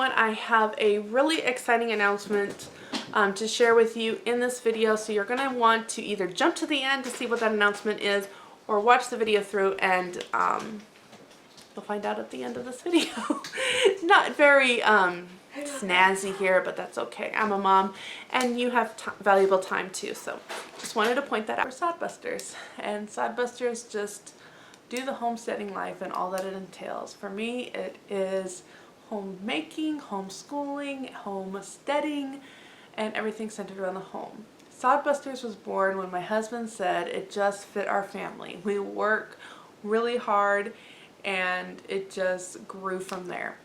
everyone, I have a really exciting announcement to share with you in this video. So you're going to want to either jump to the end to see what that announcement is, or watch the video through and you'll find out at the end of this video. Not very snazzy here, but that's okay. I'm a mom and you have valuable time too, so just wanted to point that out. For Sodbusters, and Sodbusters just do the homesteading life and all that it entails. For me, it is homemaking, homeschooling, homesteading, and everything centered around the home. Sodbusters was born when my husband said it just fit our family. We work really hard and it just grew from there.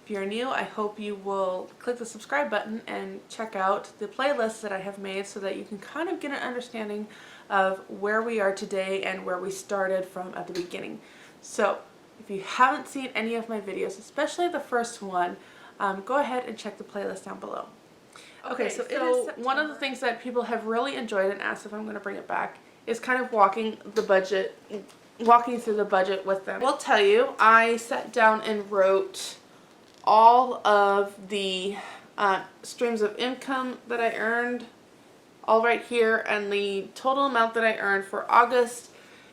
If you're new, I hope you will click the subscribe button and check out the playlists that I have made so that you can kind of get an understanding of where we are today and where we started from at the beginning. So if you haven't seen any of my videos, especially the first one, go ahead and check the playlist down below. Okay, so one of the things that people have really enjoyed and asked if I'm going to bring it back is kind of walking through the budget with them. I will tell you, I sat down and wrote all of the streams of income that I earned, all right here, and the total amount that I earned for August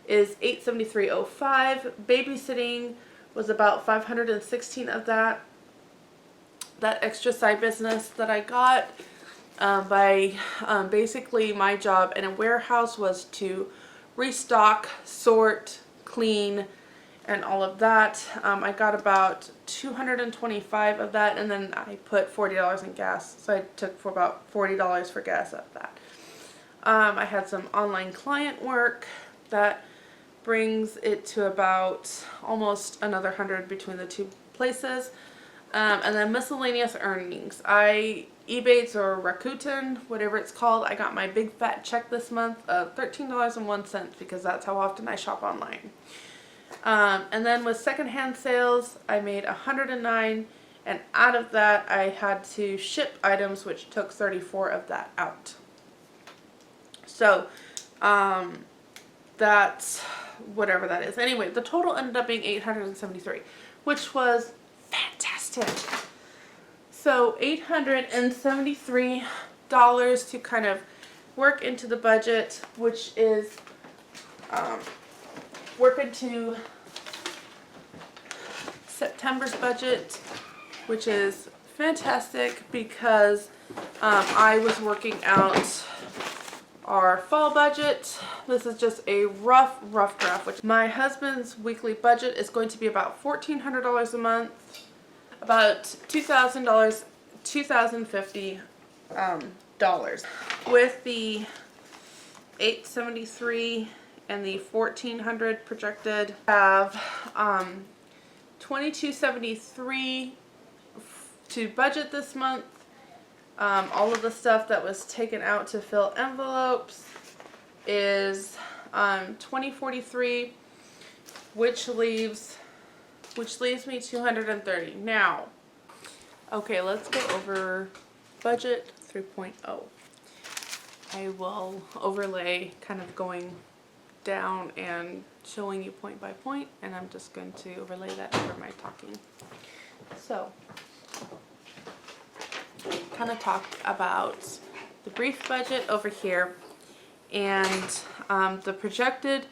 is $873.05. Babysitting was about $516 of that. That extra side business that I got by basically my job in a warehouse was to restock, sort, clean, and all of that. I got about $225 of that, and then I put $40 in gas, so I took for about $40 for gas of that. I had some online client work that brings it to about almost another 100 between the two places. And then miscellaneous earnings. Ebates or Rakuten, whatever it's called, I got my big fat check this month of $13.01 because that's how often I shop online. And then with secondhand sales, I made $109, and out of that I had to ship items, which took 34 of that out. So that's whatever that is. Anyway, the total ended up being $873, which was fantastic. So $873 to kind of work into the budget, which is work into September's budget, which is fantastic because I was working out our fall budget. This is just a rough draft. Which my husband's weekly budget is going to be about $1,400 a month, about $2,050 with the $873 and the $1,400 projected. Have $2,273 to budget this month. All of the stuff that was taken out to fill envelopes is $2,043, which leaves me $230. Now, okay, let's go over budget 3.0. I will overlay kind of going down and showing you point by point, and I'm just going to overlay that over my talking. So, kind of talk about the brief budget over here and the projected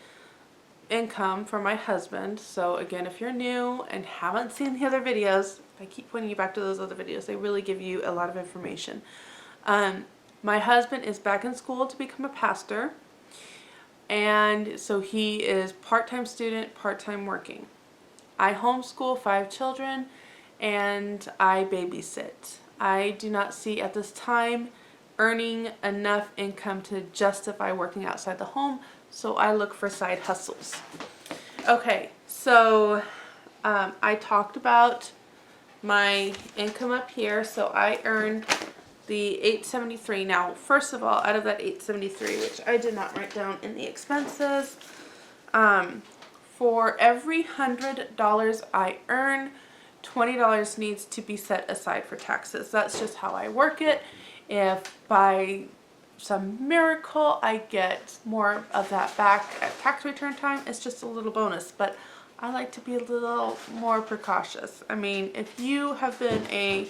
income for my husband. So again, if you're new and haven't seen the other videos, I keep pointing you back to those other videos. They really give you a lot of information. My husband is back in school to become a pastor, and so he is part-time student, part-time working. I homeschool 5 children and I babysit. I do not see at this time earning enough income to justify working outside the home, so I look for side hustles. Okay, so I talked about my income up here. So I earned the $873. Now, first of all, out of that $873, which I did not write down in the expenses, for every $100 I earn, $20 needs to be set aside for taxes. That's just how I work it. If by some miracle I get more of that back at tax return time, it's just a little bonus, but I like to be a little more precautious. I mean, if you have been a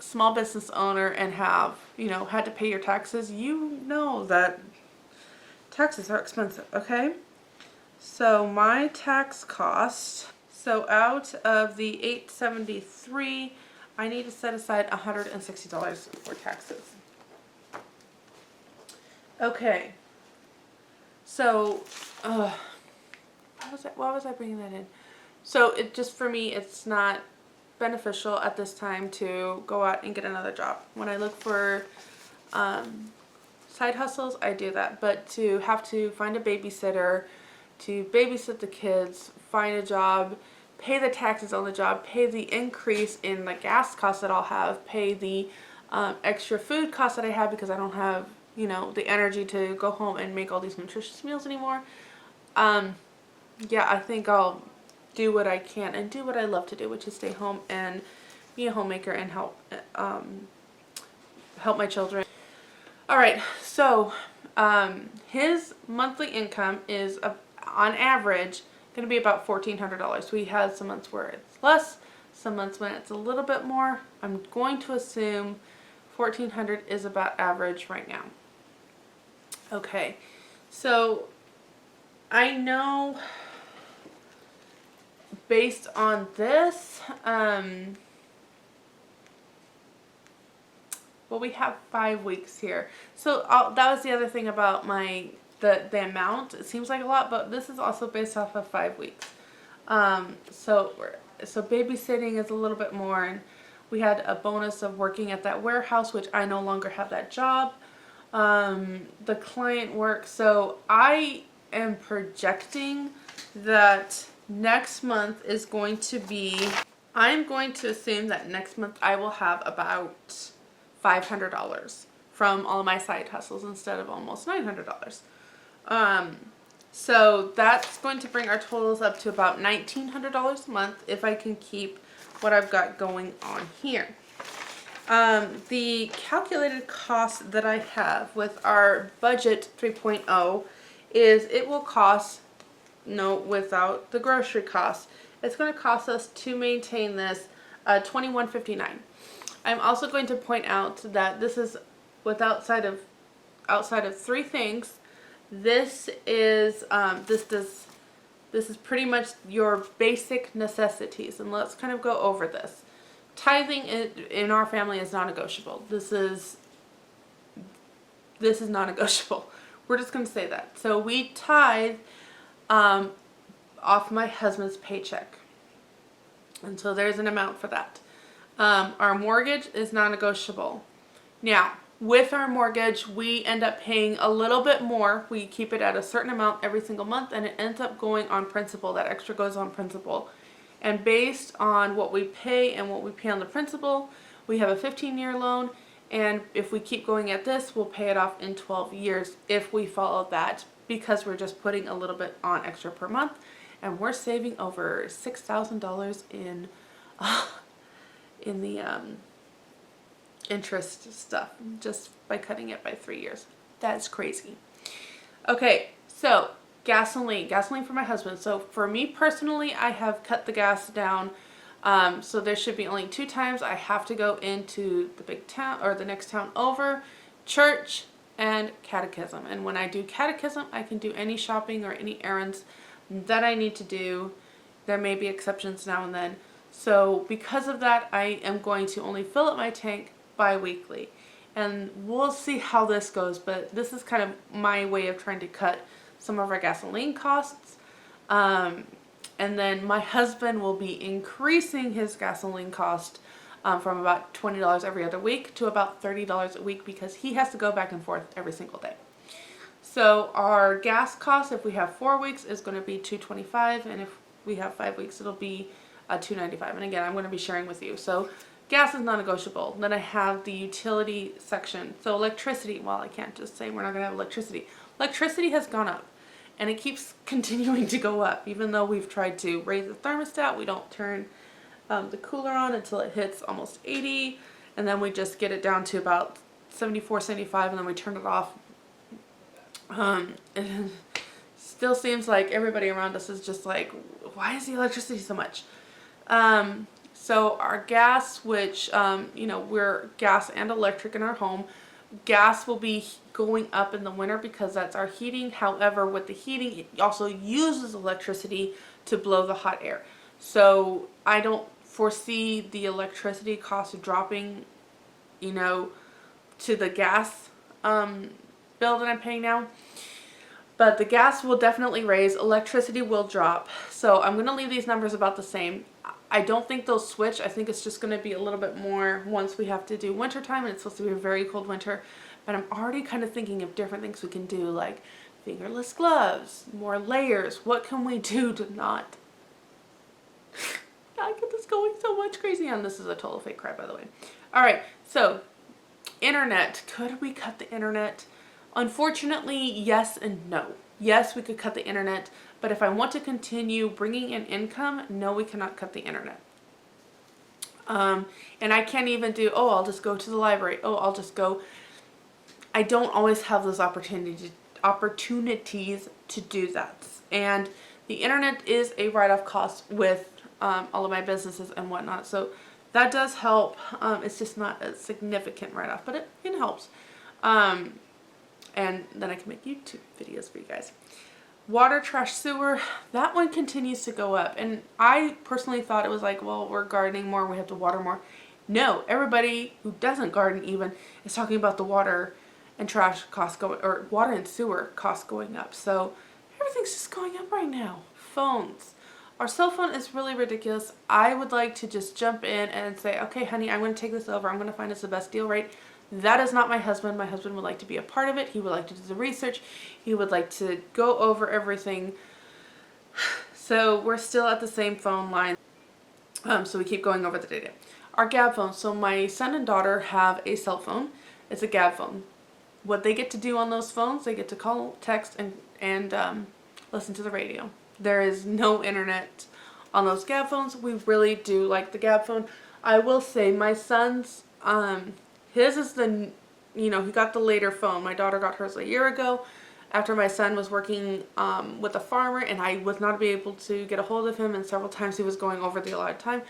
small business owner and have, you know, had to pay your taxes, you know that taxes are expensive, okay? So my tax cost, so out of the $873, I need to set aside $160 for taxes. Okay. So, why was I bringing that in? So it just, for me, it's not beneficial at this time to go out and get another job. When I look for side hustles, I do that. But to have to find a babysitter, to babysit the kids, find a job, pay the taxes on the job, pay the increase in the gas costs that I'll have, pay the extra food costs that I have because I don't have, you know, the energy to go home and make all these nutritious meals anymore. Yeah, I think I'll do what I can and do what I love to do, which is stay home and be a homemaker and help my children. All right, so his monthly income is on average going to be about $1,400. We had some months where it's less, some months when it's a little bit more. I'm going to assume $1,400 is about average right now. Okay, so I know based on this, well, we have 5 weeks here. So that was the other thing about the amount. It seems like a lot, but this is also based off of 5 weeks. So babysitting is a little bit more, and we had a bonus of working at that warehouse, which I no longer have that job. The client work. So I am projecting that next month is going to be, I'm going to assume that next month I will have about $500 from all of my side hustles instead of almost $900. So that's going to bring our totals up to about $1,900 a month if I can keep what I've got going on here. The calculated cost that I have with our budget 3.0 is it will cost, no, without the grocery costs, it's going to cost us to maintain this $21.59. I'm also going to point out that this is outside of 3 things. This is this is pretty much your basic necessities, and let's kind of go over this. Tithing in our family is non-negotiable. This is non-negotiable. We're just going to say that. So we tithe off my husband's paycheck, and so there's an amount for that. Our mortgage is non-negotiable. Now, with our mortgage, we end up paying a little bit more. We keep it at a certain amount every single month, and it ends up going on principal. That extra goes on principal. And based on what we pay and what we pay on the principal, we have a 15-year loan, and if we keep going at this, we'll pay it off in 12 years if we follow that, because we're just putting a little bit on extra per month, and we're saving over $6,000 in the interest stuff just by cutting it by 3 years. That's crazy. Okay, so gasoline for my husband. So for me personally, I have cut the gas down. So there should be only 2 times I have to go into the big town or the next town over, church and catechism. And when I do catechism, I can do any shopping or any errands that I need to do. There may be exceptions now and then. So because of that, I am going to only fill up my tank bi-weekly. And we'll see how this goes, but this is kind of my way of trying to cut some of our gasoline costs. And then my husband will be increasing his gasoline cost from about $20 every other week to about $30 a week because he has to go back and forth every single day. So our gas cost, if we have 4 weeks, is going to be $2.25, and if we have 5 weeks, it'll be $2.95. And again, I'm going to be sharing with you. So gas is non-negotiable. Then I have the utility section. So electricity, well, I can't just say we're not going to have electricity. Electricity has gone up, and it keeps continuing to go up. Even though we've tried to raise the thermostat, we don't turn the cooler on until it hits almost 80, and then we just get it down to about 74, 75, and then we turn it off. still seems like everybody around us is just like, why is the electricity so much? So our gas, which, you know, we're gas and electric in our home, gas will be going up in the winter because that's our heating. However, with the heating, it also uses electricity to blow the hot air. So I don't foresee the electricity cost dropping, you know, to the gas bill that I'm paying now. But the gas will definitely raise, electricity will drop. So I'm going to leave these numbers about the same. I don't think they'll switch. I think it's just going to be a little bit more once we have to do winter time, and it's supposed to be a very cold winter. But I'm already kind of thinking of different things we can do, like fingerless gloves, more layers. What can we do to not get this going so much crazy on? This is a total fake cry, by the way. All right, so internet. Could we cut the internet? Unfortunately, yes and no. Yes, we could cut the internet, but if I want to continue bringing in income, no, we cannot cut the internet. And I can't even do, oh, I'll just go to the library. Oh, I'll just go. I don't always have those opportunities to do that. And the internet is a write-off cost with all of my businesses and whatnot. So that does help. It's just not a significant write-off, but it helps. And then I can make YouTube videos for you guys. Water, trash, sewer, that one continues to go up. And I personally thought it was like, well, we're gardening more, we have to water more. No, everybody who doesn't garden even is talking about the water and trash costs going, or water and sewer costs going up. So everything's just going up right now. Phones. Our cell phone is really ridiculous. I would like to just jump in and say, okay, honey, I'm going to take this over. I'm going to find us the best deal rate. That is not my husband. My husband would like to be a part of it. He would like to do the research. He would like to go over everything. So we're still at the same phone line. So we keep going over the data. Our Gab phone. So my son and daughter have a cell phone. It's a Gab phone. What they get to do on those phones, they get to call, text, and listen to the radio. There is no internet on those Gab phones. We really do like the Gab phone. I will say my son's, his is the, you know, he got the later phone. My daughter got hers a year ago after my son was working with a farmer, and I was not able to get a hold of him, and several times he was going over the allotted time.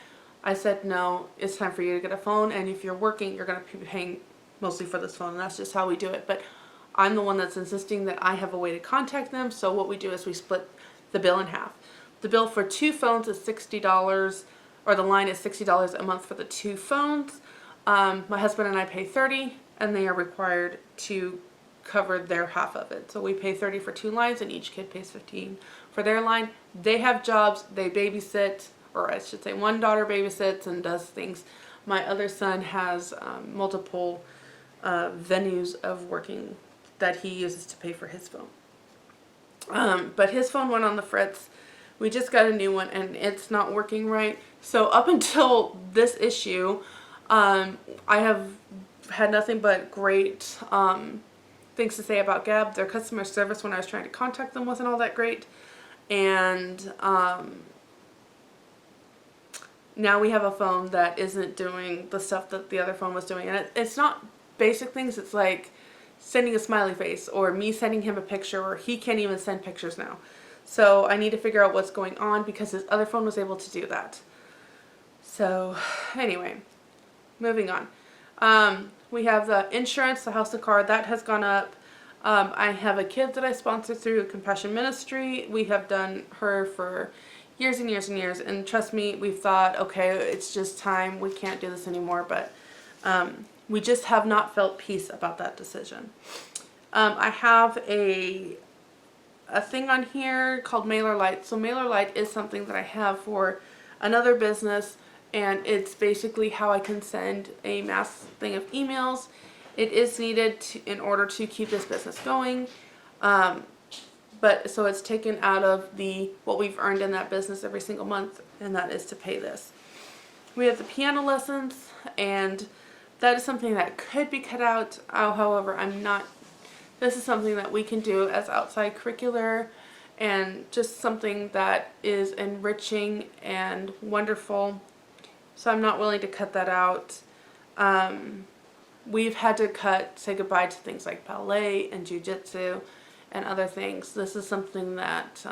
I said, no, it's time for you to get a phone, and if you're working, you're going to be paying mostly for this phone, and that's just how we do it. But I'm the one that's insisting that I have a way to contact them, so what we do is we split the bill in half. The bill for 2 phones is $60, or the line is $60 a month for the 2 phones. My husband and I pay $30, and they are required to cover their half of it. So we pay $30 for 2 lines, and each kid pays $15 for their line. They have jobs, they babysit, or I should say one daughter babysits and does things. My other son has multiple venues of working that he uses to pay for his phone. But his phone went on the fritz. We just got a new one, and it's not working right. So up until this issue, I have had nothing but great things to say about Gab. Their customer service when I was trying to contact them wasn't all that great. And now we have a phone that isn't doing the stuff that the other phone was doing. And it's not basic things. It's like sending a smiley face, or me sending him a picture, or he can't even send pictures now. So I need to figure out what's going on, because his other phone was able to do that. So anyway, moving on. We have the insurance, the house and car, that has gone up. I have a kid that I sponsor through Compassion Ministry. We have done her for years and years and years, and trust me, we've thought, okay, it's just time, we can't do this anymore, but we just have not felt peace about that decision. I have a thing on here called MailerLite. So MailerLite is something that I have for another business, and it's basically how I can send a mass thing of emails. It is needed in order to keep this business going. But so it's taken out of what we've earned in that business every single month, and that is to pay this. We have the piano lessons, and that is something that could be cut out. However, this is something that we can do as outside curricular, and just something that is enriching and wonderful. So I'm not willing to cut that out. We've had to say goodbye to things like ballet and jiu-jitsu and other things. This is something that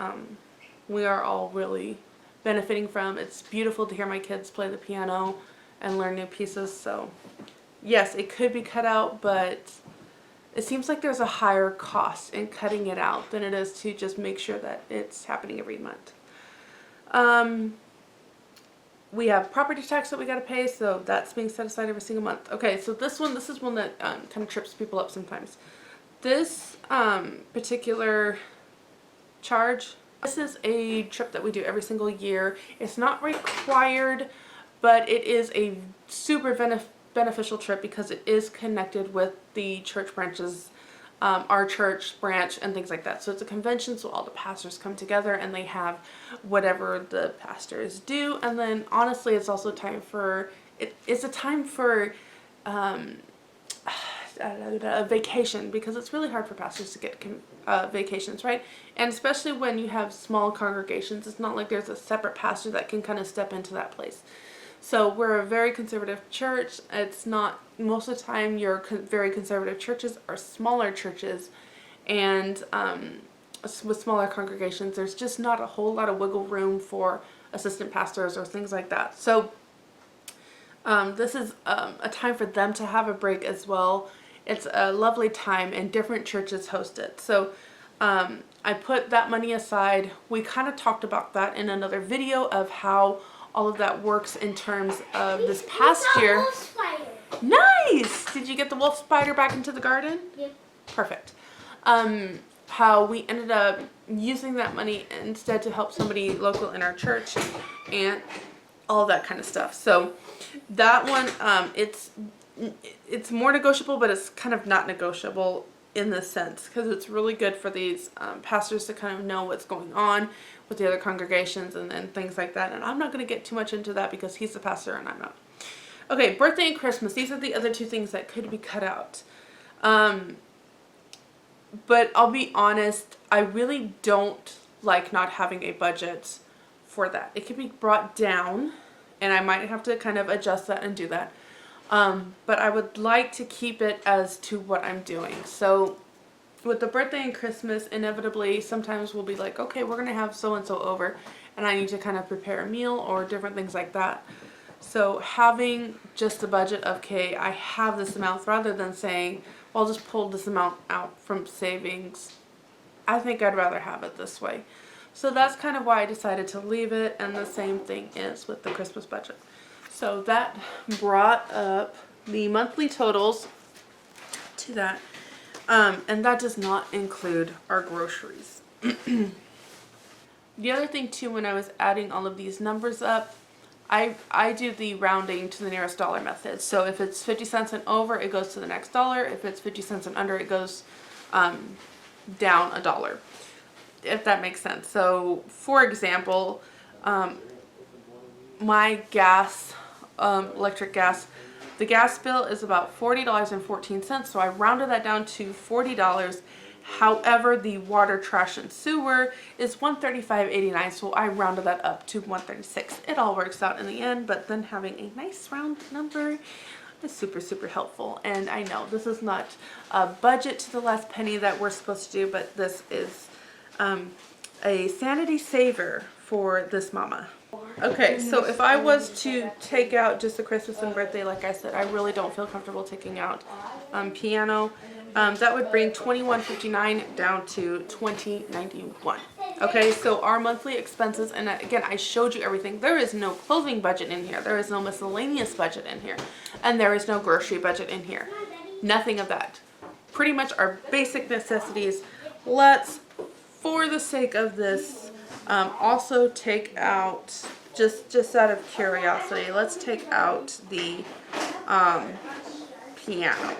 we are all really benefiting from. It's beautiful to hear my kids play the piano and learn new pieces. So yes, it could be cut out, but it seems like there's a higher cost in cutting it out than it is to just make sure that it's happening every month. We have property tax that we got to pay, so that's being set aside every single month. Okay, so this is one that kind of trips people up sometimes. This particular charge, this is a trip that we do every single year. It's not required, but it is a super beneficial trip because it is connected with the church branches, our church branch and things like that. So it's a convention, so all the pastors come together and they have whatever the pastors do. And then honestly, it's also time for, it's a time for a vacation, because it's really hard for pastors to get vacations, right? And especially when you have small congregations, it's not like there's a separate pastor that can kind of step into that place. So we're a very conservative church. It's not, most of the time your very conservative churches are smaller churches, and with smaller congregations, there's just not a whole lot of wiggle room for assistant pastors or things like that. So this is a time for them to have a break as well. It's a lovely time, and different churches host it. So I put that money aside. We kind of talked about that in another video of how all of that works in terms of this past year. Nice! Did you get the wolf spider back into the garden? Yep. Perfect. How we ended up using that money instead to help somebody local in our church and all that kind of stuff. So that one, it's more negotiable, but it's kind of not negotiable in this sense, because it's really good for these pastors to kind of know what's going on with the other congregations and things like that. And I'm not going to get too much into that because he's the pastor and I'm not. Okay, birthday and Christmas. These are the other two things that could be cut out. But I'll be honest, I really don't like not having a budget for that. It can be brought down, and I might have to kind of adjust that and do that. But I would like to keep it as to what I'm doing. So with the birthday and Christmas, inevitably, sometimes we'll be like, okay, we're going to have so-and-so over, and I need to kind of prepare a meal or different things like that. So having just a budget of, okay, I have this amount, rather than saying, well, I'll just pull this amount out from savings, I think I'd rather have it this way. So that's kind of why I decided to leave it, and the same thing is with the Christmas budget. So that brought up the monthly totals to that. And that does not include our groceries. The other thing too, when I was adding all of these numbers up, I do the rounding to the nearest dollar method. So if it's 50 cents and over, it goes to the next dollar. If it's 50 cents and under, it goes down a dollar, if that makes sense. So for example, my gas, electric gas, the gas bill is about $40.14, so I rounded that down to $40. However, the water, trash, and sewer is $135.89, so I rounded that up to $136. It all works out in the end, but then having a nice round number is super, super helpful. And I know this is not a budget to the last penny that we're supposed to do, but this is a sanity saver for this mama. Okay, so if I was to take out just the Christmas and birthday, like I said, I really don't feel comfortable taking out piano. That would bring $21.59 down to $20.91. Okay, so our monthly expenses, and again, I showed you everything. There is no clothing budget in here. There is no miscellaneous budget in here. And there is no grocery budget in here. Nothing of that. Pretty much our basic necessities. Let's, for the sake of this, also take out, just out of curiosity, let's take out the piano.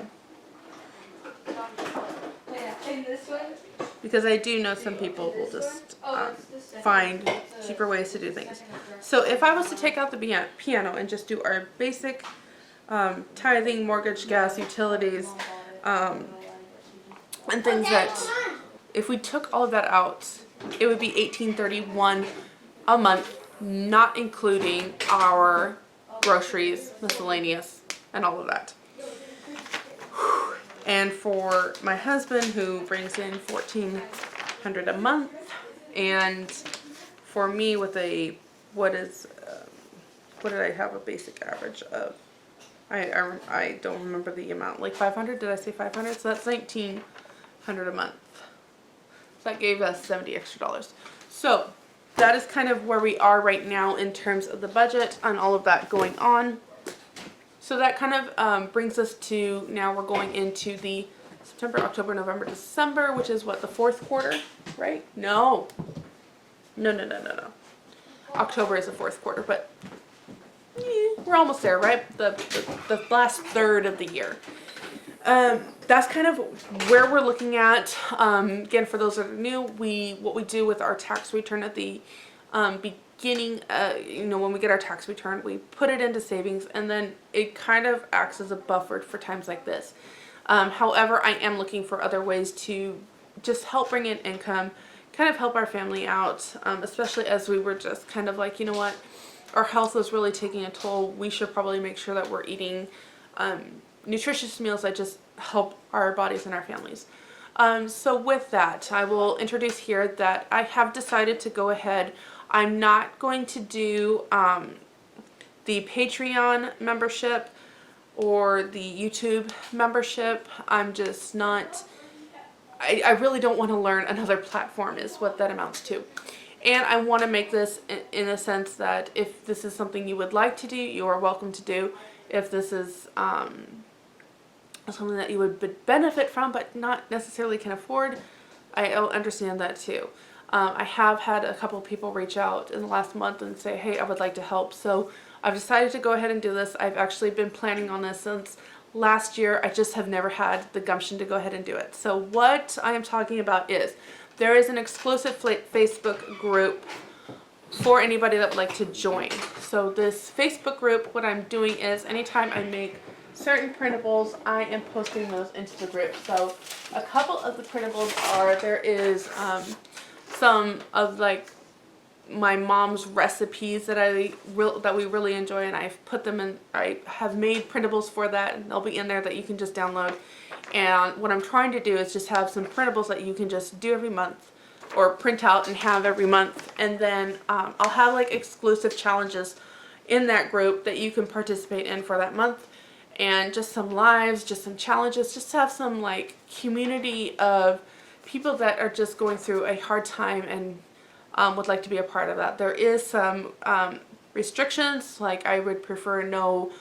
Because I do know some people will just find cheaper ways to do things. So if I was to take out the piano and just do our basic tithing, mortgage, gas, utilities, and things that, if we took all of that out, it would be $18.31 a month, not including our groceries, miscellaneous, and all of that. and for my husband, who brings in $1,400 a month, and for me with a, what did I have a basic average of? I don't remember the amount, like 500, did I say 500? So that's $1,900 a month. So that gave us $70 extra. So that is kind of where we are right now in terms of the budget and all of that going on. So that kind of brings us to, now we're going into the September, October, November, December, which is what, the fourth quarter, right? No. October is the fourth quarter, but we're almost there, right? The last third of the year. That's kind of where we're looking at. Again, for those that are new, what we do with our tax return at the beginning, when we get our tax return, we put it into savings, and then it kind of acts as a buffer for times like this. However, I am looking for other ways to just help bring in income, kind of help our family out, especially as we were just kind of like, you know what, our health is really taking a toll. We should probably make sure that we're eating nutritious meals that just help our bodies and our families. So with that, I will introduce here that I have decided to go ahead. I'm not going to do the Patreon membership or the YouTube membership. I'm just not, I really don't want to learn another platform is what that amounts to. And I want to make this in a sense that if this is something you would like to do, you are welcome to do. If this is something that you would benefit from but not necessarily can afford, I'll understand that too. I have had a couple of people reach out in the last month and say, hey, I would like to help. So I've decided to go ahead and do this. I've actually been planning on this since last year. I just have never had the gumption to go ahead and do it. So what I am talking about is there is an exclusive Facebook group for anybody that would like to join. So this Facebook group, what I'm doing is anytime I make certain printables, I am posting those into the group. So a couple of the printables are, there is some of like my mom's recipes that we really enjoy, and I've put them in, I have made printables for that, and they'll be in there that you can just download. And what I'm trying to do is just have some printables that you can just do every month or print out and have every month. And then I'll have like exclusive challenges in that group that you can participate in for that month, and just some lives, just some challenges, just to have some like community of people that are just going through a hard time and would like to be a part of that. There is some restrictions, like I would prefer no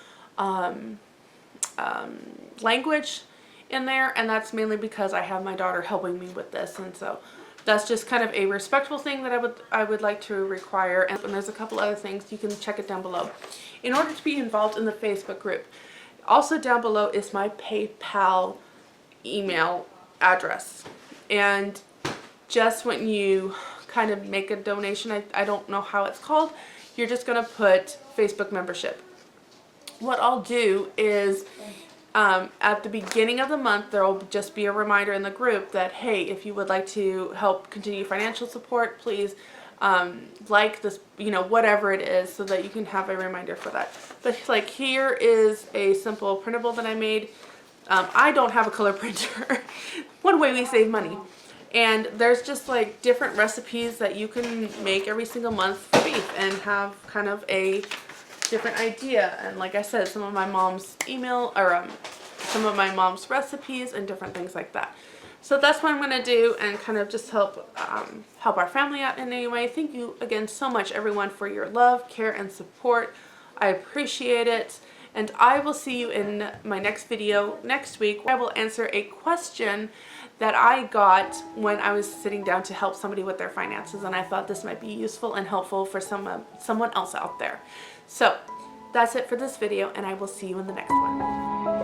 language in there, and that's mainly because I have my daughter helping me with this, and so that's just kind of a respectful thing that I would like to require. And there's a couple other things, you can check it down below. In order to be involved in the Facebook group, also down below is my PayPal email address, and just when you kind of make a donation, I don't know how it's called, you're just going to put Facebook membership. What I'll do is at the beginning of the month, there will just be a reminder in the group that, hey, if you would like to help continue financial support, please like this, whatever it is, so that you can have a reminder for that. But like here is a simple printable that I made. I don't have a color printer. One way we save money. And there's just like different recipes that you can make every single month for beef and have kind of a different idea. And like I said, some of my mom's some of my mom's recipes and different things like that. So that's what I'm going to do, and kind of just help our family out in any way. Thank you again so much, everyone, for your love, care, and support. I appreciate it. And I will see you in my next video next week, where I will answer a question that I got when I was sitting down to help somebody with their finances, and I thought this might be useful and helpful for someone else out there. So that's it for this video, and I will see you in the next one.